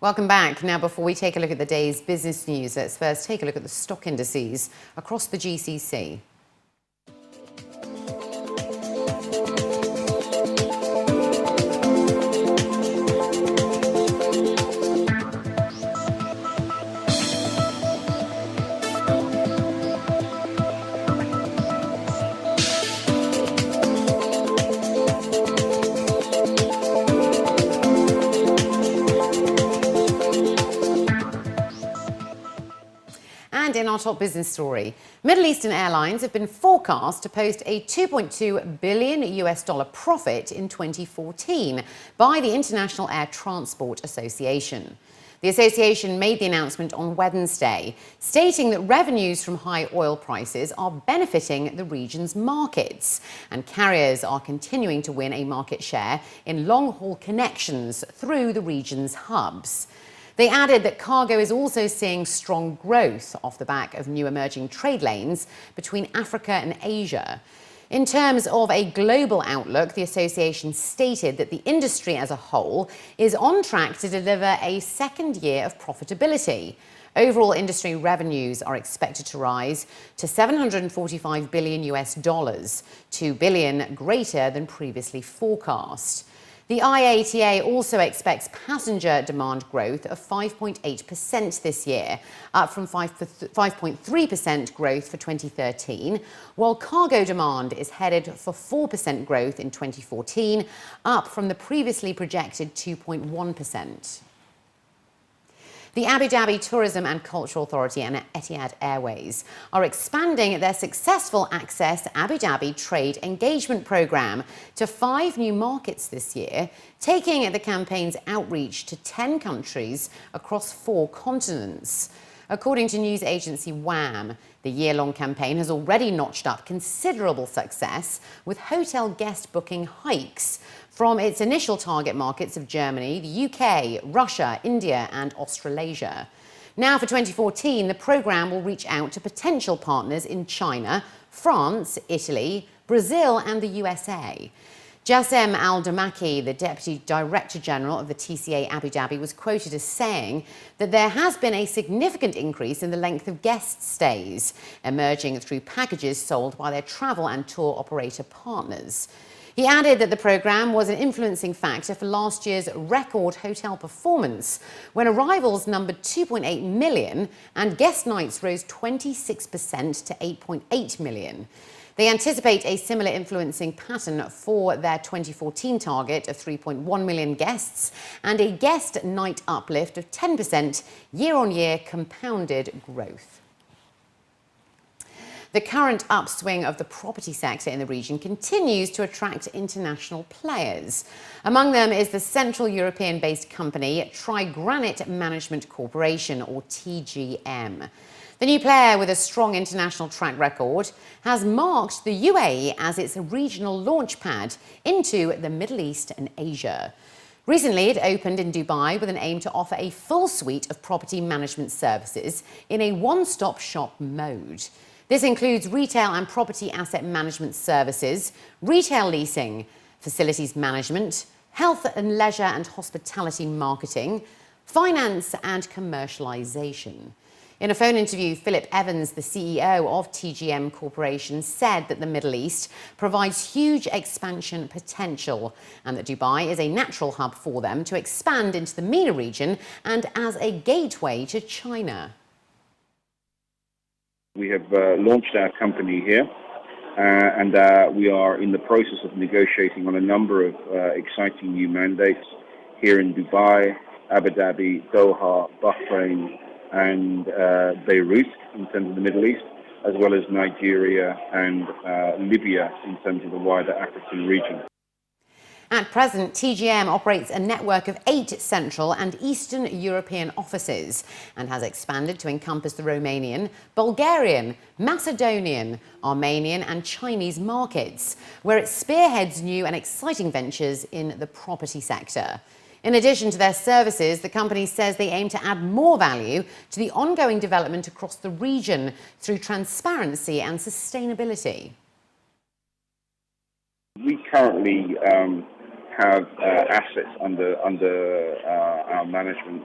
Welcome back. Now, before we take a look at the day's business news, let's first take a look at the stock indices across the GCC. And in our top business story, Middle Eastern airlines have been forecast to post a $2.2 billion profit in 2014 by the International Air Transport Association. The association made the announcement on Wednesday, stating that revenues from high oil prices are benefiting the region's markets, and carriers are continuing to win a market share in long-haul connections through the region's hubs. They added that cargo is also seeing strong growth off the back of new emerging trade lanes between Africa and Asia. In terms of a global outlook, the association stated that the industry as a whole is on track to deliver a second year of profitability. Overall industry revenues are expected to rise to $745 billion, $2 billion greater than previously forecast. The IATA also expects passenger demand growth of 5.8% this year, up from 5.3% growth for 2013, while cargo demand is headed for 4% growth in 2014, up from the previously projected 2.1%. The Abu Dhabi Tourism and Cultural Authority and Etihad Airways are expanding their successful Access Abu Dhabi trade engagement program to 5 new markets this year, taking the campaign's outreach to 10 countries across 4 continents. According to news agency WAM, the year-long campaign has already notched up considerable success, with hotel guest booking hikes from its initial target markets of Germany, the UK, Russia, India and Australasia. Now for 2014, the programme will reach out to potential partners in China, France, Italy, Brazil and the USA. Jassem Al-Damaki, the Deputy Director General of the TCA Abu Dhabi, was quoted as saying that there has been a significant increase in the length of guest stays, emerging through packages sold by their travel and tour operator partners. He added that the programme was an influencing factor for last year's record hotel performance, when arrivals numbered 2.8 million and guest nights rose 26% to 8.8 million. They anticipate a similar influencing pattern for their 2014 target of 3.1 million guests and a guest night uplift of 10% year-on-year compounded growth. The current upswing of the property sector in the region continues to attract international players. Among them is the Central European-based company Trigranite Management Corporation, or TGM. The new player, with a strong international track record, has marked the UAE as its regional launchpad into the Middle East and Asia. Recently, it opened in Dubai with an aim to offer a full suite of property management services in a one-stop shop mode. This includes retail and property asset management services, retail leasing, facilities management, health and leisure and hospitality marketing, finance and commercialisation. In a phone interview, Philip Evans, the CEO of TGM Corporation, said that the Middle East provides huge expansion potential and that Dubai is a natural hub for them to expand into the MENA region and as a gateway to China. We have launched our company here and we are in the process of negotiating on a number of exciting new mandates here in Dubai, Abu Dhabi, Doha, Bahrain and Beirut in terms of the Middle East, as well as Nigeria and Libya in terms of the wider African region. At present, TGM operates a network of 8 Central and Eastern European offices and has expanded to encompass the Romanian, Bulgarian, Macedonian, Armenian and Chinese markets, where it spearheads new and exciting ventures in the property sector. In addition to their services, the company says they aim to add more value to the ongoing development across the region through transparency and sustainability. We currently have assets under our management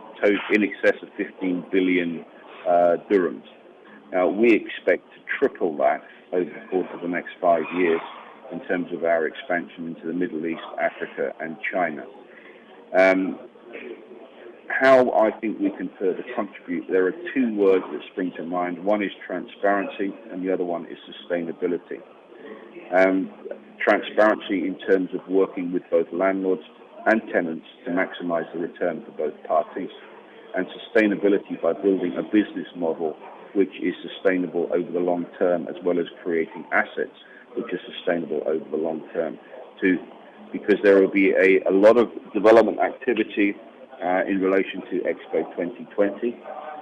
in excess of 15 billion dirhams. Now, we expect to triple that over the course of the next 5 years in terms of our expansion into the Middle East, Africa, and China. How I think we can further contribute, there are two words that spring to mind. One is transparency, and the other one is sustainability. Transparency in terms of working with both landlords and tenants to maximize the return for both parties, and sustainability by building a business model which is sustainable over the long term, as well as creating assets which are sustainable over the long term too, because there will be a lot of development activity in relation to Expo 2020.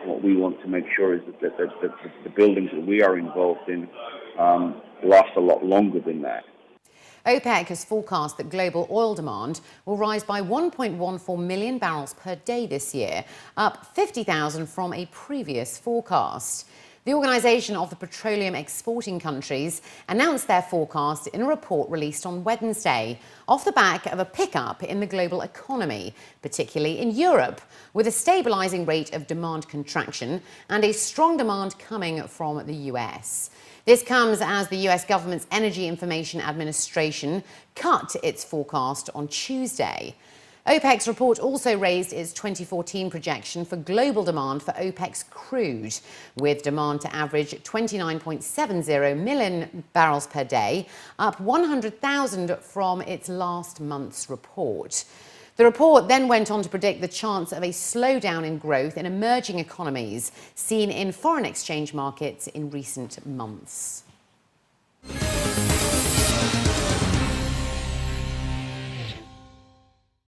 What we want to make sure is that the buildings that we are involved in last a lot longer than that. OPEC has forecast that global oil demand will rise by 1.14 million barrels per day this year, up 50,000 from a previous forecast. The Organisation of the Petroleum Exporting Countries announced their forecast in a report released on Wednesday, off the back of a pickup in the global economy, particularly in Europe, with a stabilising rate of demand contraction and a strong demand coming from the US. This comes as the US government's Energy Information Administration cut its forecast on Tuesday. OPEC's report also raised its 2014 projection for global demand for OPEC's crude, with demand to average 29.70 million barrels per day, up 100,000 from its last month's report. The report then went on to predict the chance of a slowdown in growth in emerging economies seen in foreign exchange markets in recent months.